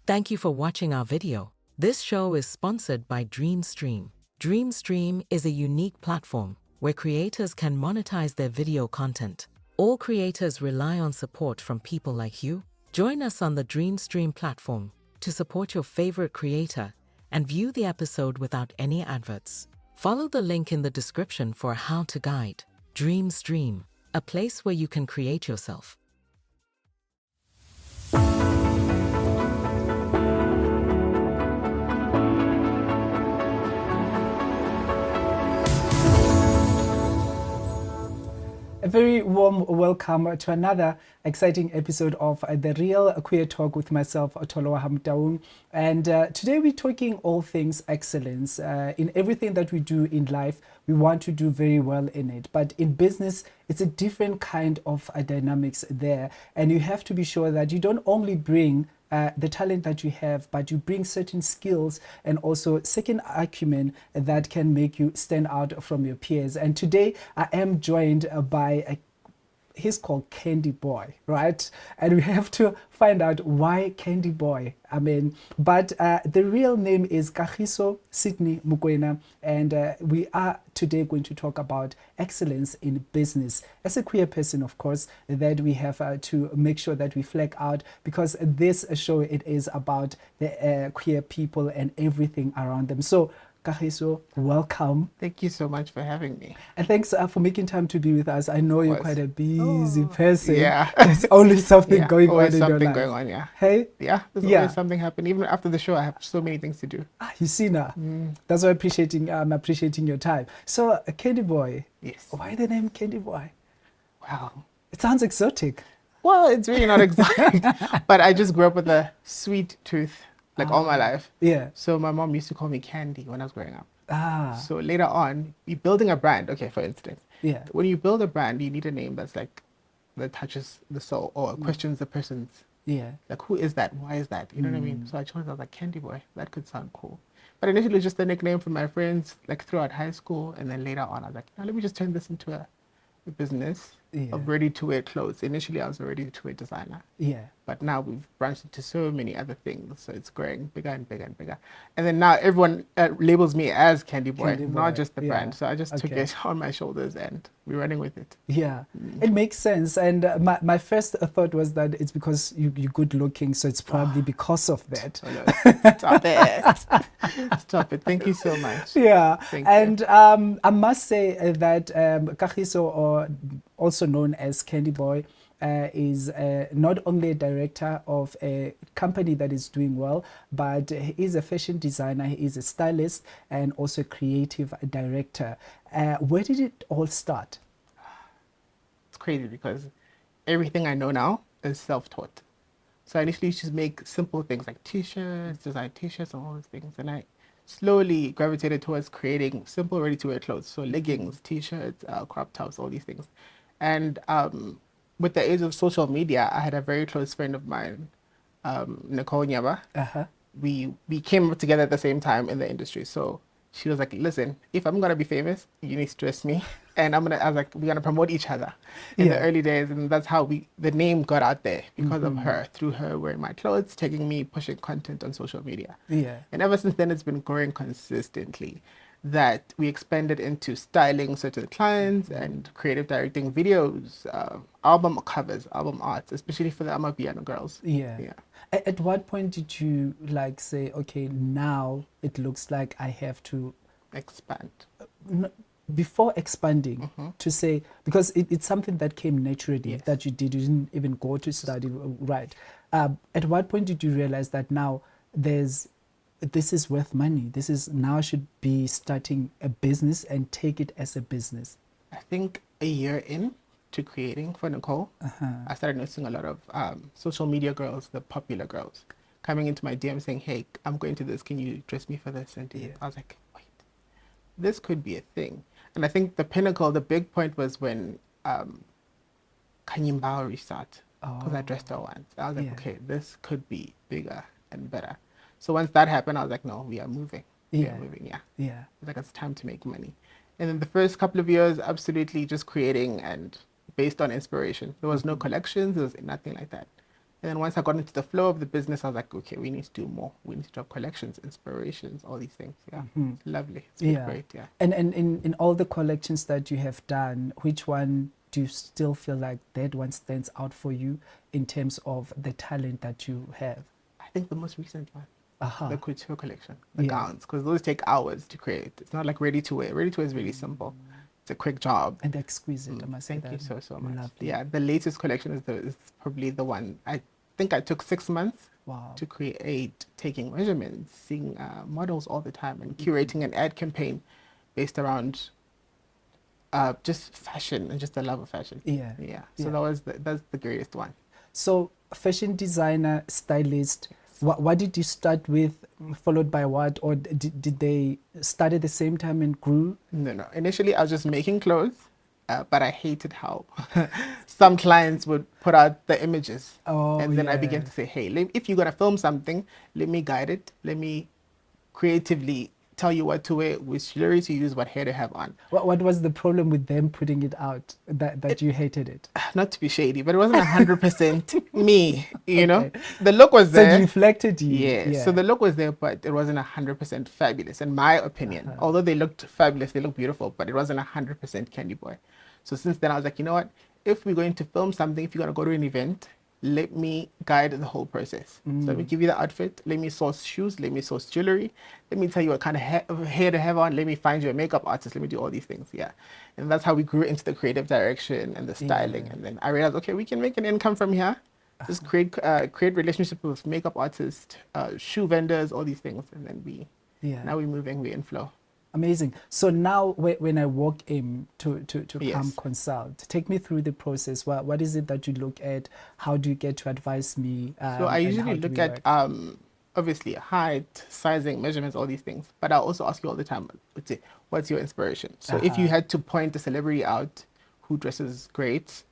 Thank you for watching our video. This show is sponsored by DreamStream. DreamStream is a unique platform where creators can monetize their video content. All creators rely on support from people like you. Join us on the DreamStream platform to support your favorite creator and view the episode without any adverts. Follow the link in the description for a how-to guide. DreamStream, a place where you can create yourself. A very warm welcome to another exciting episode of The Real Queer Talk with myself, Otolowa Hamdaung. And today we're talking all things excellence. In everything that we do in life, we want to do very well in it. But in business, it's a different kind of dynamics there. And you have to be sure that you don't only bring the talent that you have, but you bring certain skills and also second acumen that can make you stand out from your peers. And today I am joined by he's called Candy Boy, right? And we have to find out why Candy Boy. But the real name is Kagiso Sydney Mukwena, and we are today going to talk about excellence in business. As a queer person, of course, that we have to make sure that we flag out, because this show, it is about the queer people and everything around them. So Kagiso, welcome. Thank you so much for having me. And thanks for making time to be with us. I know you're quite a busy person. Yeah. There's always something going on in your something life. going on, yeah. Hey? Yeah, there's always something happening. Even after the show, I have so many things to do. You see now. That's why I'm appreciating your time. So, Candy Boy. Yes. Why the name Candy Boy? Wow. It sounds exotic. Well, it's really not exotic. But I just grew up with a sweet tooth. Like all my life. Yeah. So my mom used to call me Candy when I was growing up. So later on, you're building a brand. Okay, for instance. Yeah. When you build a brand, you need a name that's like, that touches the soul or questions the person's. Yeah. Like, who is that? Why is that? You know what I mean? So I was like, Candy Boy. That could sound cool. But initially, it was just a nickname from my friends, like throughout high school. And then later on, I was like, let me just turn this into a business of ready-to-wear clothes. Initially, I was a ready-to-wear designer. Yeah. But now we've branched into so many other things. So it's growing bigger and bigger and bigger. And then now everyone labels me as Candy Boy, not just the brand. So I just took it on my shoulders and we're running with it. Yeah, it makes sense. And my first thought was that it's because you're good looking. So it's probably because of that. Oh, no. Stop it. Stop it. Thank you so much. Yeah. Thank and you. I must say that Kagiso, or also known as Candy Boy, is not only a director of a company that is doing well, but he is a fashion designer, he is a stylist, and also a creative director. Where did it all start? It's crazy because everything I know now is self-taught. So I initially used to make simple things like t-shirts, design t-shirts and all those things. And I slowly gravitated towards creating simple ready-to-wear clothes. So leggings, t-shirts, crop tops, all these things. And with the age of social media, I had a very close friend of mine, Nicole Nyaba. We came together at the same time in the industry. So she was like, listen, if I'm going to be famous, you need to dress me. And I was like, we're going to promote each other in the early days. And that's how the name got out there because of her, through her wearing my clothes, taking me, pushing content on social media. Yeah. And ever since then, it's been growing consistently. That we expanded into styling certain clients and creative directing videos, album covers, album arts, especially for the Amapiano girls. Yeah. At what point did you like say, okay, now it looks like I have to expand? Before expanding, to say, because it's something that came naturally, that you didn't even go to study, right? At what point did you realize that now this is worth money? This is now should be starting a business and take it as a business? I think a year in to creating for Nicole, I started noticing a lot of social media girls, the popular girls, coming into my DM saying, hey, I'm going to this. Can you dress me for this? And I was like, wait, this could be a thing. And I think the pinnacle, the big point was when Kanyimbao reached out, because I dressed her once. I was like, okay, this could be bigger and better. So once that happened, I was like, no, we are moving. We are moving, yeah. It's like, it's time to make money. And then the first couple of years, absolutely just creating and based on inspiration. There was no collections, there was nothing like that. And then once I got into the flow of the business, I was like, okay, we need to do more. We need to drop collections, inspirations, all these things. Yeah, it's lovely. It's been great. Yeah. And in all the collections that you have done, which one do you still feel like that one stands out for you in terms of the talent that you have? I think the most recent one, Uh-huh. the couture collection, the gowns, because those take hours to create. It's not like ready to wear. Ready to wear is really simple. It's a quick job. And exquisite, I must say Thank you that. so much. Lovely. Yeah, the latest collection is probably the one. I think I took 6 months Wow. to create, taking measurements, seeing models all the time, and curating an ad campaign based around just fashion and just the love of fashion. Yeah. Yeah. So that's the greatest one. So fashion designer, stylist, what did you start with, followed by what? Or did they start at the same time and grew? No. Initially, I was just making clothes, but I hated how some clients would put out the images. Oh, and then I yeah. began to say, hey, if you're going to film something, let me guide it. Let me creatively tell you what to wear, which jewelry to use, what hair to have on. What was the problem with them putting it out, that you hated it? Not to be shady, but it wasn't 100% me, you know? Okay. The look was So there. it reflected you. Yeah, so the look was there, but it wasn't 100% fabulous, in my opinion. Although they looked fabulous, they looked beautiful, but it wasn't 100% Candy Boy. So since then, I was like, you know what? If we're going to film something, if you're going to go to an event, let me guide the whole process. So let me give you the outfit, let me source shoes, let me source jewelry, let me tell you what kind of hair to have on, let me find you a makeup artist, let me do all these things. Yeah. And that's how we grew into the creative direction and the styling. And then I realized, okay, we can make an income from here. Just create relationships with makeup artists, shoe vendors, all these things. And then now we're moving, we're in flow. Amazing. So now when I walk in to Yes. come consult, take me through the process. What is it that you look at? How do you get to advise me? So I and usually how do look we at work? obviously height, sizing, measurements, all these things. But I also ask you all the time, what's your inspiration? So if you had to point a celebrity out who dresses great,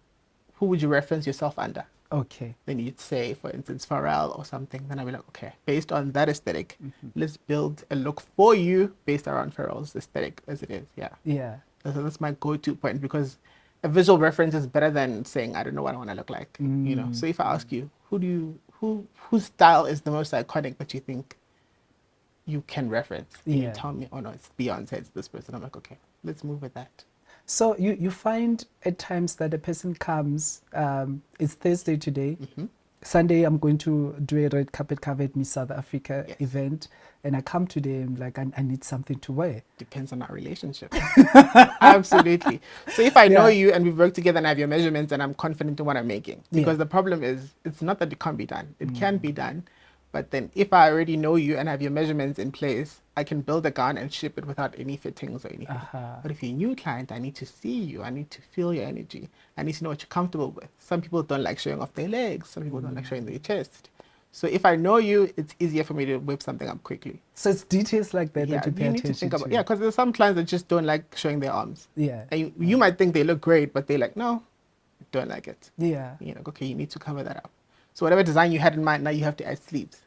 who would you reference yourself under? Okay. Then you'd say, for instance, Pharrell or something. Then I'd be like, okay, based on that aesthetic, let's build a look for you based around Pharrell's aesthetic as it is. Yeah. Yeah. So that's my go-to point, because a visual reference is better than saying, I don't know what I want to look like. You know. So if I ask you, whose style is the most iconic that you think you can reference? And you tell me, oh no, it's Beyonce, it's this person. I'm like, okay, let's move with that. So you find at times that a person comes, it's Thursday today, Sunday I'm going to do a red carpet cover at Miss South Africa event, and I come today and like I need something to wear. Depends on our relationship. Absolutely. So if I know you and we've worked together and I have your measurements and I'm confident in what I'm making, because the problem is, it's not that it can't be done. It can be done. But then if I already know you and have your measurements in place, I can build a gown and ship it without any fittings or anything. But if you're a new client, I need to see you. I need to feel your energy. I need to know what you're comfortable with. Some people don't like showing off their legs. Some people don't like showing their chest. So if I know you, it's easier for me to whip something up quickly. So it's details like that that you pay need to attention think about. to. Yeah, because there's some clients that just don't like showing their arms. Yeah. And you might think they look great, but they're like, no, don't like it. Yeah. You know, okay, you need to cover that up. So whatever design you had in mind, now you have to add sleeves.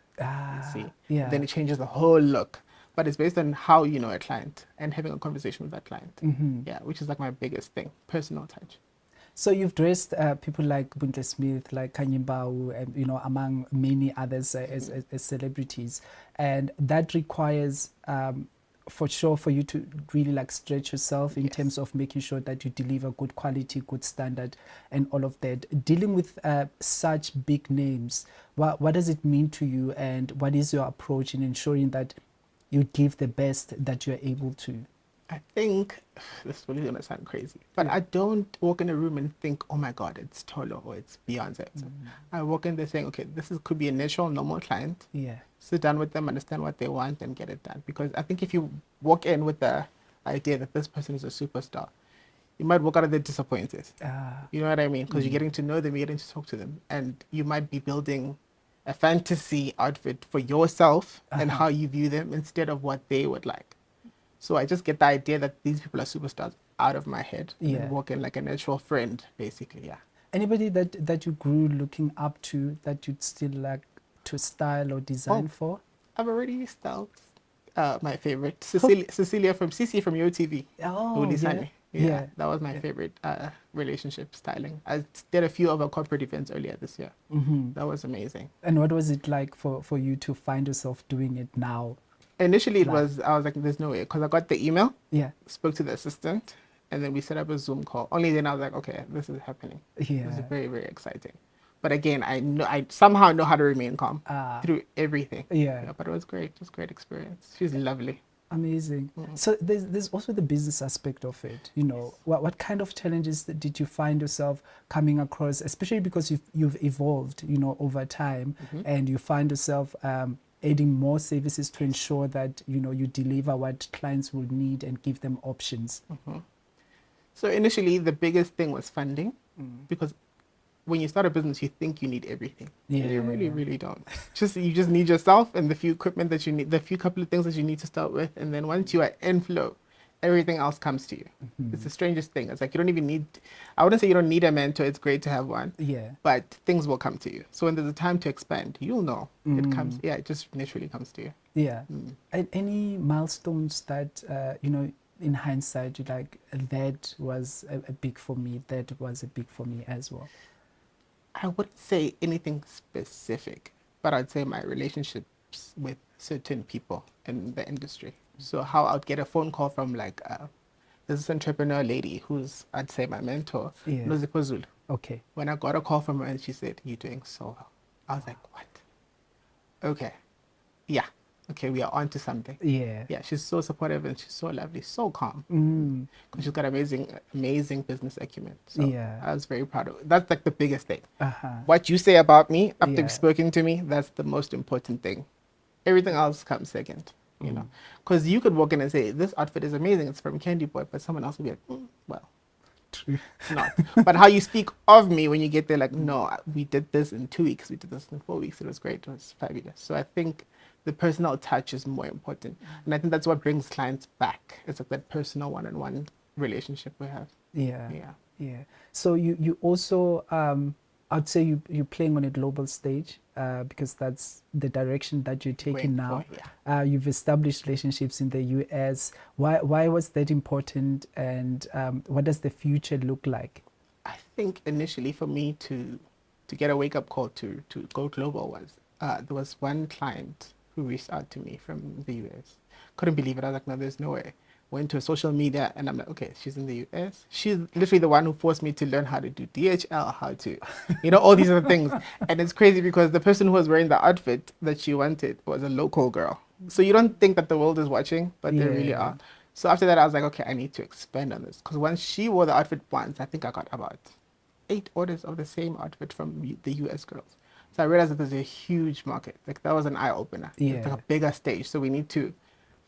See, yeah. then it changes the whole look. But it's based on how you know a client and having a conversation with that client. Yeah, which is like my biggest thing, personal touch. So you've dressed people like Buntle Smith, like Kanyimbau, and you know, among many others as celebrities, and that requires for sure for you to really like stretch yourself in terms of making sure that you deliver good quality, good standard, and all of that. Dealing with such big names, what does it mean to you, and what is your approach in ensuring that you give the best that you are able to? I think this is really gonna sound crazy, but I don't walk in a room and think, oh my God, it's Tolo or it's Beyonce. I walk in there saying, okay, could be a natural, normal client. Yeah. Sit down with them, understand what they want, and get it done. Because I think if you walk in with the idea that this person is a superstar, you might walk out of there disappointed. You know what I mean? Because you're getting to know them, you're getting to talk to them, and you might be building a fantasy outfit for yourself and how you view them instead of what they would like. So I just get the idea that these people are superstars out of my head and walk in like a natural friend, basically. Yeah. Anybody that you grew looking up to that you'd still like to style or design for? I've already styled my favorite, Cecilia from CC from YoTV. Oh, yeah. Yeah. That was my favorite relationship styling. I did a few other corporate events earlier this year. That was amazing. And what was it like for you to find yourself doing it now? Initially, Like- I was like, there's no way, because I got the email, Yeah. spoke to the assistant, and then we set up a Zoom call. Only then I was like, okay, this is happening. It was Yeah. very, very exciting. But again, I somehow know how to remain calm through everything. Yeah. But it was great. It was a great experience. She's lovely. Amazing. So there's also the business aspect of it. You know, what kind of challenges did you find yourself coming across, especially because you've evolved, you know, over time, and you find yourself adding more services to ensure that, you know, you deliver what clients will need and give them options. So initially, the biggest thing was funding, because when you start a business, you think you need everything. Yeah. You really, really don't. You just need yourself and the few equipment that you need, the few couple of things that you need to start with, and then once you are in flow, everything else comes to you. It's the strangest thing. It's like you don't even need. I wouldn't say you don't need a mentor. It's great to have one. Yeah. But things will come to you. So when there's a time to expand, you'll know it comes. Yeah, it just naturally comes to you. Yeah. And any milestones that, you know, in hindsight, you like, that was a big for me, that was a big for me as well? I wouldn't say anything specific, but I'd say my relationships with certain people in the industry. So how I'd get a phone call from like this entrepreneur lady who's, I'd say, my mentor, Yeah. Nozipho Zulu. Okay. When I got a call from her and she said, "You're doing so well," I was like, "What? Okay, yeah, okay, we are on to something." Yeah. Yeah, she's so supportive and she's so lovely, so calm. Mm. Because she's got amazing business acumen. So Yeah. I was very proud of it. That's like the biggest thing. Uh-huh. What you say about me after Yeah. you've spoken to me, that's the most important thing. Everything else comes second, you know. Because you could walk in and say, "This outfit is amazing, it's from Candy Boy," but someone else will be like, well, True. it's not. But how you speak of me when you get there, like, "No, we did this in 2 weeks, we did this in 4 weeks, it was great, it was fabulous." So I think the personal touch is more important. And I think that's what brings clients back. It's like that personal one-on-one relationship we have. Yeah. Yeah. Yeah. So you also, I'd say you're playing on a global stage, because that's the direction that you're taking Going now. for, You've established relationships in the US. Why was that important, and what does the future look like? I think initially for me to get a wake-up call to go global was, there was one client who reached out to me from the US. Couldn't believe it. I was like, no, there's no way. Went to social media and I'm like, okay, she's in the US. She's literally the one who forced me to learn how to do DHL, how to, you know, all these other things. And it's crazy because the person who was wearing the outfit that she wanted was a local girl. So you don't think that the world is watching, but they really Yeah. are. So after that, I was like, okay, I need to expand on this. Because once she wore the outfit once, I think I got about 8 orders of the same outfit from the US girls. So I realized that there's a huge market. Like that was an eye opener. It's Yeah. like a bigger stage. So we need to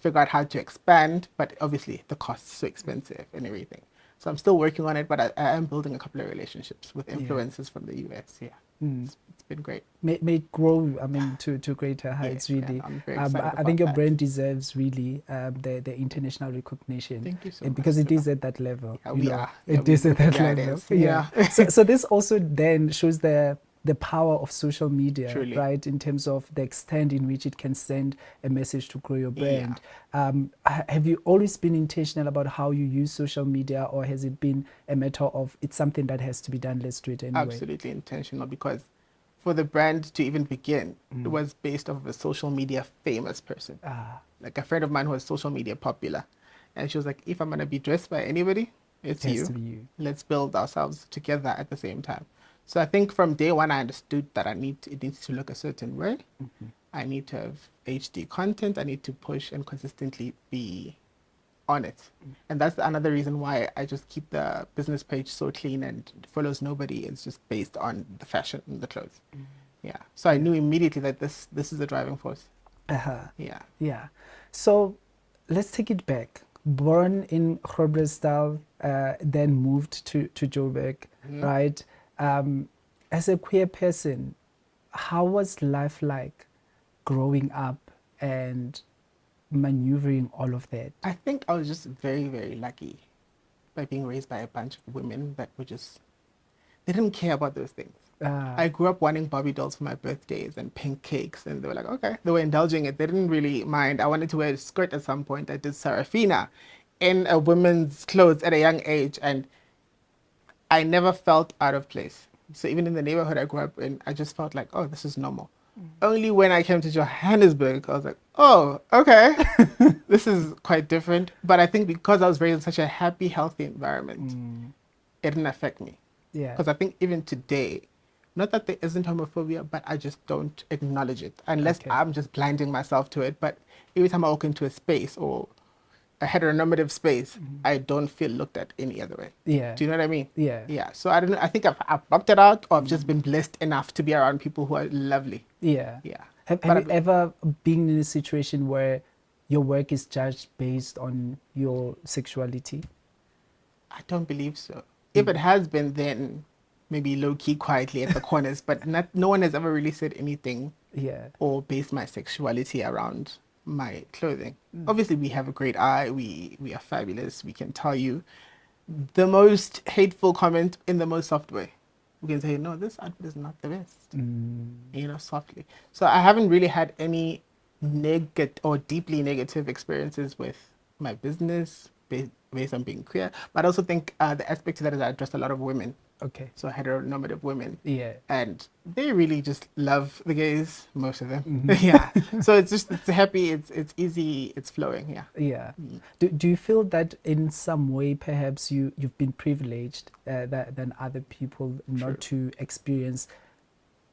figure out how to expand, but obviously the cost is so expensive and everything. So I'm still working on it, but I am building a couple of relationships with influencers from the US. Yeah, it's been great. May it grow, I mean, to greater heights, Yeah, really. I'm very excited I think about your that. brand deserves really the international recognition. Thank you so Because much, it is Siva. at that level. Yeah, you we know. are. Yeah, It is at that yeah, it level. is. Yeah. Yeah. So this also then shows the power of social media, Truly. right? In terms of the extent in which it can send a message to grow your brand. Have you always been intentional about how you use social media, or has it been a matter of it's something that has to be done, let's do it anyway? Absolutely intentional, because for the brand to even begin, it was based off of a social media famous person. Like a friend of mine who was social media popular. And she was like, if I'm going to be dressed by anybody, it's It has you. to be you. Let's build ourselves together at the same time. So I think from day one, I understood that it needs to look a certain way. I need to have HD content. I need to push and consistently be on it. And that's another reason why I just keep the business page so clean and follows nobody. It's just based on the fashion and the clothes. Yeah. So I knew immediately that this is the driving force. Yeah. Yeah. So let's take it back. Born in Groblersdal, then moved to Joburg, right? As a queer person, how was life like growing up and maneuvering all of that? I think I was just very, very lucky by being raised by a bunch of women that were just, they didn't care about those things. I grew up wanting Barbie dolls for my birthdays and pink cakes, and they were like, okay. They were indulging it. They didn't really mind. I wanted to wear a skirt at some point. I did Sarafina in a woman's clothes at a young age, and I never felt out of place. So even in the neighborhood I grew up in, I just felt like, oh, this is normal. Only when I came to Johannesburg, I was like, oh, okay, this is quite different. But I think because I was raised in such a happy, healthy environment, it didn't affect me. Yeah. Because I think even today, not that there isn't homophobia, but I just don't acknowledge it unless Okay. I'm just blinding myself to it. But every time I walk into a space or a heteronormative space, I don't feel looked at any other way. Yeah. Do you know what I mean? Yeah. Yeah. So I don't know. I think I've blocked it out, or I've just been blessed enough to be around people who are lovely. Yeah. Yeah. Have But you ever been in a situation where your work is judged based on your sexuality? I don't believe so. If it has been, then maybe low key, quietly at the corners. But no one has ever really said anything Yeah. or based my sexuality around my clothing. Obviously, we have a great eye. We are fabulous. We can tell you the most hateful comment in the most soft way. We can say, no, this outfit is not the best. You know, softly. So I haven't really had any negative or deeply negative experiences with my business based on being queer. But I also think the aspect to that is I address a lot of women. Okay. So heteronormative women. Yeah. And they really just love the gays, most of them. Yeah. So it's happy, it's easy, it's flowing. Yeah. Yeah. Do you feel that in some way perhaps you've been privileged than other people not to experience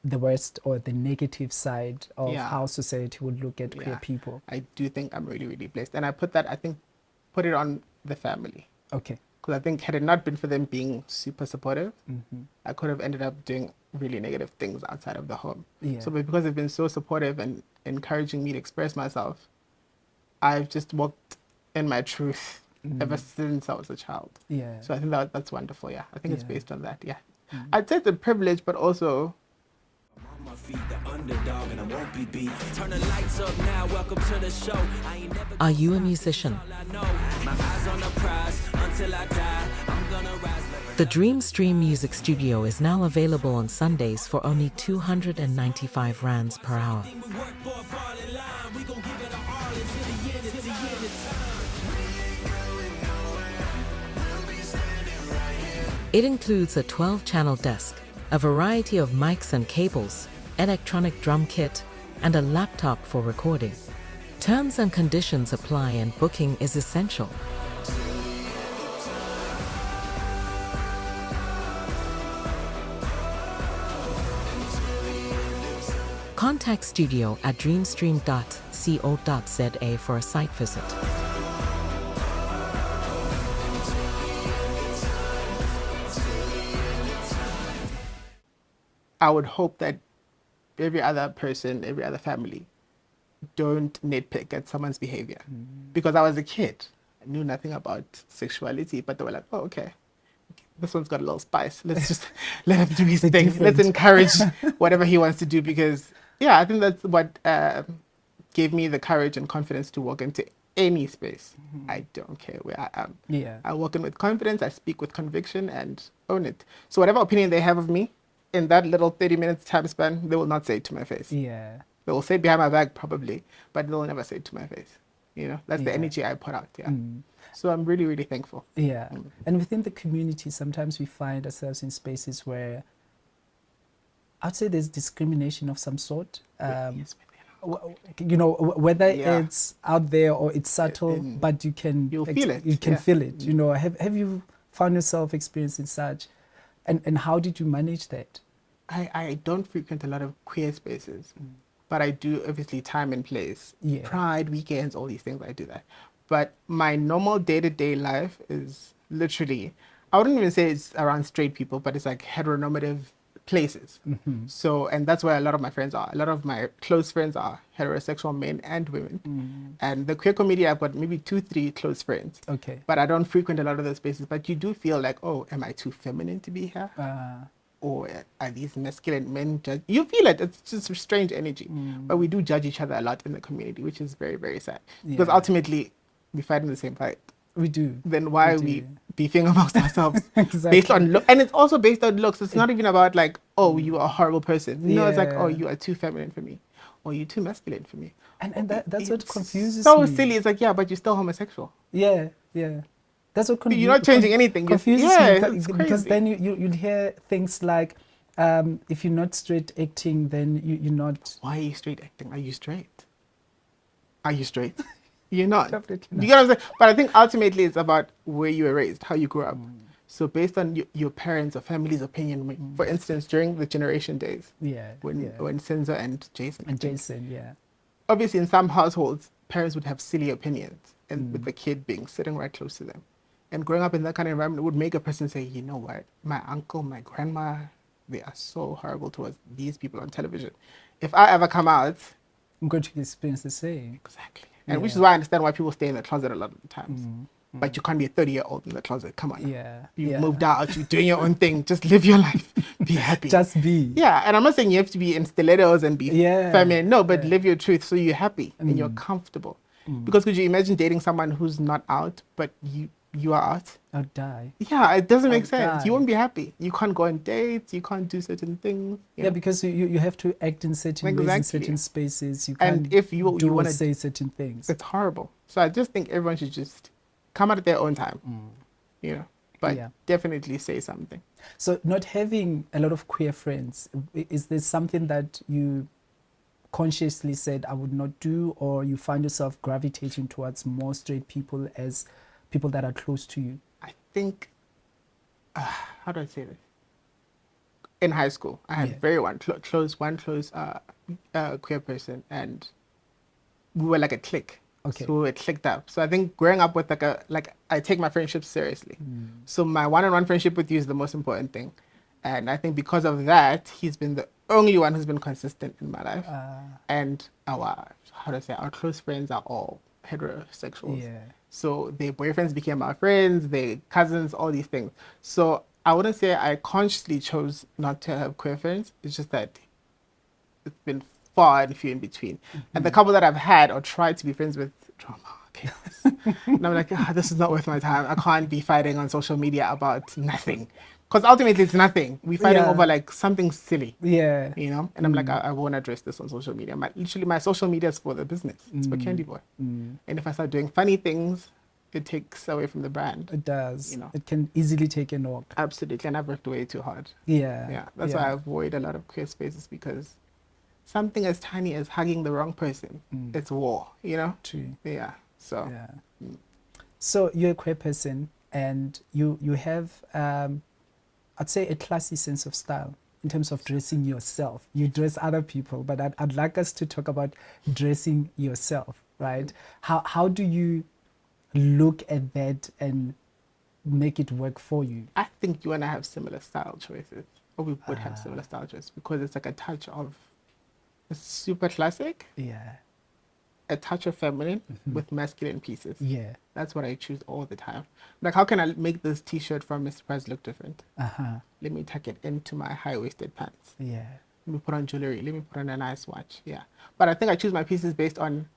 the worst or the negative side of Yeah. how society would look at queer Yeah. people? I do think I'm really, really blessed. And I put it on the family. Okay. Because I think had it not been for them being super supportive, I could have ended up doing really negative things outside of the home. Yeah. So but because they've been so supportive and encouraging me to express myself, I've just walked in my truth ever since I was a child. Yeah. So I think that's wonderful. Yeah. I think it's Yeah. based on that. Yeah. I'd say it's a privilege, but also My feet, the underdog, and I won't be beat. Turn the lights up now, welcome to the show. I ain't never Are you a musician? all I know. My eyes on the prize until I die. I'm gonna rise like The Dream Stream Music Studio is now available on Sundays for only 295 rands per hour. we work for a fall in line. We gon' give it our all until the end, until the end of time. It includes a 12-channel desk, a variety of mics and cables, electronic drum kit, and a laptop for recording. Terms and conditions apply and booking is essential. Contact studio at dreamstream.co.za for a site visit. I would hope that every other person, every other family, don't nitpick at someone's behavior. Because I was a kid, I knew nothing about sexuality, but they were like, oh, okay, this one's got a little spice. Let's just let him do his They're thing. different. Let's encourage whatever he wants to do because, yeah, I think that's what gave me the courage and confidence to walk into any space. I don't care where I am. Yeah. I walk in with confidence, I speak with conviction and own it. So whatever opinion they have of me, in that little 30 minutes time span, they will not say it to my face. Yeah. They will say it behind my back probably, but they'll never say it to my face. You know, that's the Yeah. energy I put out. Yeah. So I'm really, really thankful. Yeah. And within the community, sometimes we find ourselves in spaces where I'd say there's discrimination of some sort. Yes, You know, whether Yeah. it's out there or it's subtle, but you can You'll feel it, You can yeah. feel it. You know, have you found yourself experiencing such, and how did you manage that? I don't frequent a lot of queer spaces, but I do obviously time and place. Yeah. Pride, weekends, all these things, I do that. But my normal day-to-day life is literally, I wouldn't even say it's around straight people, but it's like heteronormative places. So, and that's where a lot of my friends are. A lot of my close friends are heterosexual men and women. And the queer community, I've got maybe 2-3 close friends. Okay. But I don't frequent a lot of those spaces. But you do feel like, oh, am I too feminine to be here? Or are these masculine men judge? You feel it. It's just a strange energy. But we do judge each other a lot in the community, which is very, very sad. Because Yeah. ultimately, we fight in the same fight. We do. Then why are We we do. beefing amongst ourselves Exactly. based on look? And it's also based on looks. It's not even about like, oh, you are a horrible person. No, it's like, Yeah. oh, you are too feminine for me. or you're too masculine for me. And that's what It's confuses so me. silly. It's like, yeah, but you're still homosexual. Yeah, yeah. That's what You're not changing anything. confuses Yeah, me it's because crazy. then you'll hear things like, if you're not straight acting, then you're not. Why are you straight acting? Are you straight? Are you straight? You're not. Definitely You get what I'm saying? But I think ultimately it's about where you were raised, how you grew up. Mm. So based on your parents' or family's opinion, for instance, during the generation days, Yeah, when yeah. when Senzo and Jason, I And think, Jason, yeah. obviously in some households, parents would have silly opinions, and Mm. with the kid being sitting right close to them. And growing up in that kind of environment would make a person say, you know what, my uncle, my grandma, they are so horrible towards these people on television. If I ever come out, I'm going to experience the same. exactly. And which is Yeah. why I understand why people stay in the closet a lot of the times. Mm. But you can't be a 30-year-old in the closet. Come on. Yeah, You've yeah. moved out, you're doing your own thing. Just live your life. Be happy. Just be. Yeah, and I'm not saying you have to be in stilettos and be Yeah, feminine. No, but yeah. live your truth so you're happy and you're Mm. comfortable. Mm. Because could you imagine dating someone who's not out, but you are out? I'll die. Yeah, it doesn't make I'll sense. You die. won't be happy. You can't go on dates. You can't do certain things. you Yeah, know. because you have to act in certain ways in Exactly. certain spaces. You And can't if you do or wanna- say certain things. It's horrible. So I just think everyone should just come out at their own time. You know, but Yeah. definitely say something. So not having a lot of queer friends, is there something that you consciously said I would not do, or you find yourself gravitating towards more straight people as people that are close to you? I think, how do I say this? In high school, I had Yeah. very one close queer person, and we were like a clique. Okay. So we were clicked up. So I think growing up with like I take my friendships seriously. So my one-on-one friendship with you is the most important thing, and I think because of that, he's been the only one who's been consistent in my life. And our our close friends are all heterosexuals. Yeah. So their boyfriends became our friends, their cousins, all these things. So I wouldn't say I consciously chose not to have queer friends. It's just that it's been far and few in between. And the couple that I've had or tried to be friends with, drama, chaos. And I'm like, this is not worth my time. I can't be fighting on social media about nothing. Because ultimately it's nothing. We're fighting Yeah. over like something silly. Yeah. You know, and I'm like, I won't address this on social media. My social media is for the business. It's for Candy Boy. And if I start doing funny things, it takes away from the brand. It does. You know. It can easily take a knock. Absolutely, and I've worked way too hard. Yeah. Yeah, that's why I avoid a lot of queer spaces, because something as tiny as hugging the wrong person, it's war. You know. True. Yeah. So. Yeah. So you're a queer person, and you have, I'd say, a classy sense of style in terms of dressing yourself. You dress other people, but I'd like us to talk about dressing yourself, right? How do you look at that and make it work for you? I think you and I have similar style choices, or we would have similar style choices, because it's like a touch of it's super classic, Yeah. a touch of feminine with masculine pieces. Yeah. That's what I choose all the time. Like, how can I make this T-shirt from Mr. Price look different? Let me tuck it into my high-waisted pants. Yeah. Let me put on jewelry. Let me put on a nice watch. Yeah. But I think I choose my pieces based on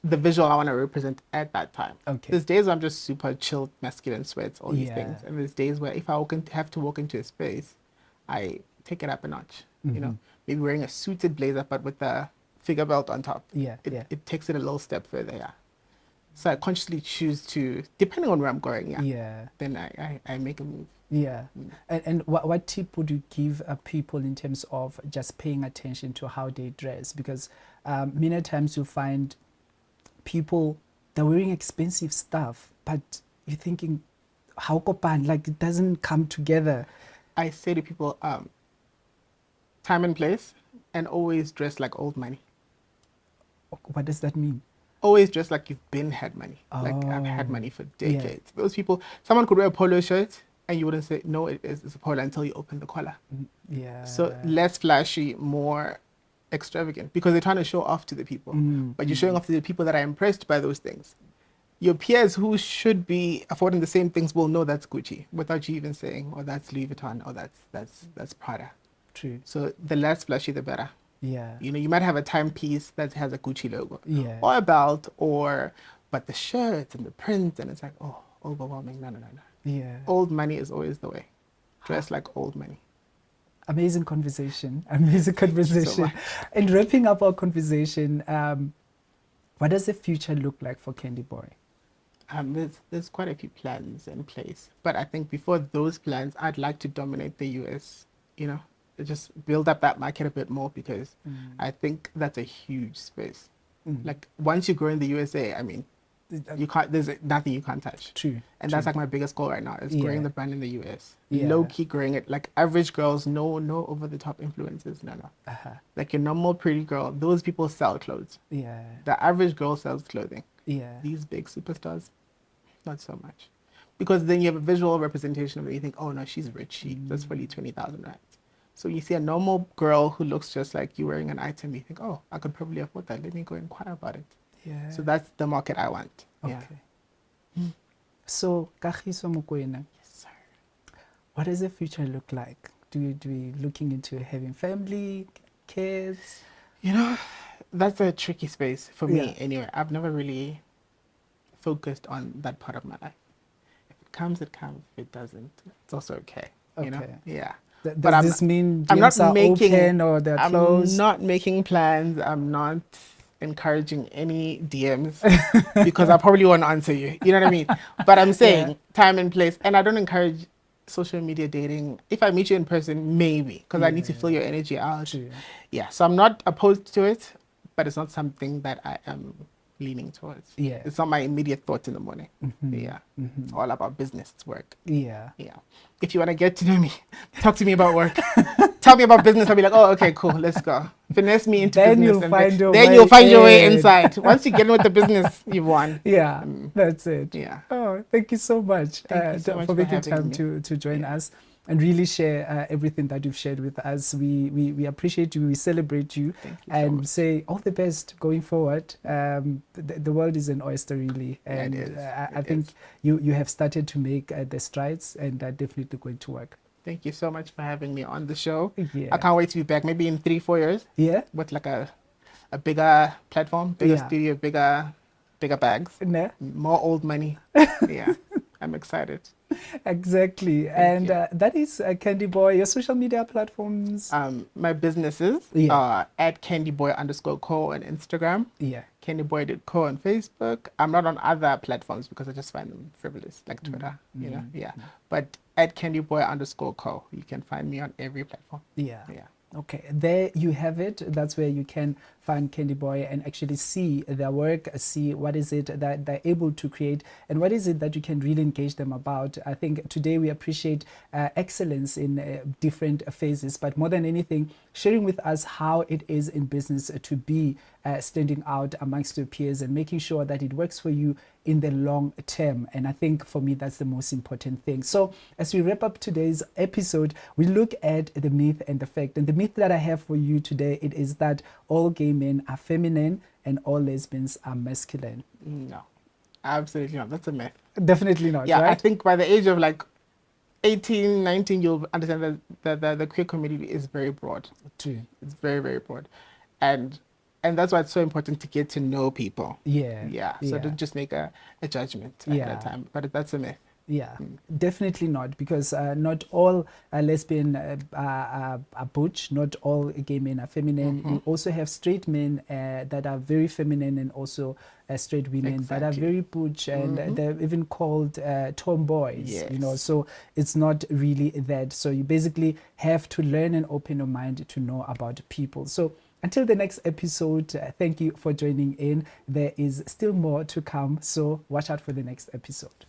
the visual I want to represent at that time. Okay. There's days where I'm just super chilled, masculine sweats, all these Yeah. things. And there's days where if I have to walk into a space, I take it up a notch. You know, maybe wearing a suited blazer, but with a figure belt on top. Yeah, It, yeah. it takes it a little step further, yeah. So I consciously choose to, depending on where I'm going, yeah. Yeah. Then I make a move. Yeah. And what tip would you give people in terms of just paying attention to how they dress? Because many times you find people, they're wearing expensive stuff, but you're thinking, how kopan, like it doesn't come together. I say to people, time and place, and always dress like old money. What does that mean? Always dress like you've had money. Like I've had money for decades. Those people, someone could wear a polo shirt and you wouldn't say, no, it's a polo until you open the collar. Yeah. So less flashy, more extravagant, because they're trying to show off to the people. But you're showing off to the people that are impressed by those things. Your peers who should be affording the same things will know that's Gucci without you even saying, oh, that's Louis Vuitton, or that's Prada. True. So the less flashy, the better. Yeah. You know, you might have a timepiece that has a Gucci logo, Yeah. or a belt, but the shirts and the prints, and it's like, oh, overwhelming. No. Yeah. Old money is always the way. Dress like old money. Amazing conversation. Amazing Thank you so conversation. much. And wrapping up our conversation, what does the future look like for Candy Boy? There's quite a few plans in place, but I think before those plans, I'd like to dominate the US. You know, just build up that market a bit more because I think that's a huge space. Like once you grow in the USA, I mean, you can't. There's nothing you can't touch. True. And that's like my biggest goal right now is growing Yeah. the brand in the US. Yeah. Low key growing it. Like average girls, no over the top influencers. No. Uh-huh. Like your normal pretty girl, those people sell clothes. Yeah. The average girl sells clothing. Yeah. These big superstars, not so much. Because then you have a visual representation of it. You think, oh no, she's rich. That's probably 20,000 rands. So you see a normal girl who looks just like you wearing an item. You think, oh, I could probably afford that. Let me go inquire about it. Yeah. So that's the market I want. Yeah. Okay. So, Kagiso Mokoena, Yes, sir. what does the future look like? Do we looking into having family, kids? You know, that's a tricky space for me Yeah. anyway. I've never really focused on that part of my life. If it comes, it comes. If it doesn't, it's also okay. You know? Okay. Yeah. Does But I'm- this mean I'm not DMs are making- open or they're I'm closed? not making plans. I'm not encouraging any DMs because I probably won't answer you. You know what I mean? But I'm saying time and place. And I don't encourage social media dating. If I meet you in person, maybe, because I need to feel your energy out. True. Yeah, so I'm not opposed to it, but it's not something that I am leaning towards. Yeah. It's not my immediate thought in the morning. Mhm. Yeah. Mhm. It's all about business, it's work. Yeah. Yeah. If you want to get to know me, talk to me about work. Tell me about business. I'll be like, oh, okay, cool, let's go. Finesse me into Then business. you'll and find your then way you'll find your way in. inside. Once you get in with the business, you've won. Yeah, that's it. Yeah. Oh, thank you so much, Thank you so much for for making having time me. to join us and really share everything that you've shared with us. We appreciate you, we celebrate you, Thank you so and much. say all the best going forward. The world is an oyster, really, Yeah, it and is. I It think is. you have started to make the strides, and are definitely going to work. Thank you so much for having me on the show. Yeah. I can't wait to be back maybe in 3-4 years Yeah, with like a bigger platform, bigger Yeah. studio, bigger bags, nah, more old money. Yeah. I'm excited. exactly. And you. that is Candy Boy. Your social media platforms. My businesses Yeah. are at candyboy_co on Instagram. Yeah. Candyboy.co on Facebook. I'm not on other platforms because I just find them frivolous, like Twitter, you know? Yeah. But at candyboy_co, you can find me on every platform. Yeah. Yeah. Okay, there you have it. That's where you can find Candy Boy and actually see their work, see what is it that they're able to create and what is it that you can really engage them about. I think today we appreciate excellence in different phases, but more than anything, sharing with us how it is in business to be standing out amongst your peers and making sure that it works for you in the long term. And I think for me, that's the most important thing. So as we wrap up today's episode, we look at the myth and the fact. And the myth that I have for you today, it is that all gay men are feminine and all lesbians are masculine. No, absolutely not. That's a myth. Definitely not, Yeah, I right? think by the age of like 18, 19, you'll understand that the queer community is very broad. True. It's very, very broad. And that's why it's so important to get to know people. Yeah. Yeah. So don't just make a judgment Yeah. at a time. But that's a myth. Yeah, definitely not, because not all lesbian are butch, not all gay men are feminine. You also have straight men that are very feminine and also straight women that are Exactly. very butch, and they're even called tomboys, you know, Yes. so it's not really that. So you basically have to learn and open your mind to know about people. So until the next episode, thank you for joining in. There is still more to come, so watch out for the next episode.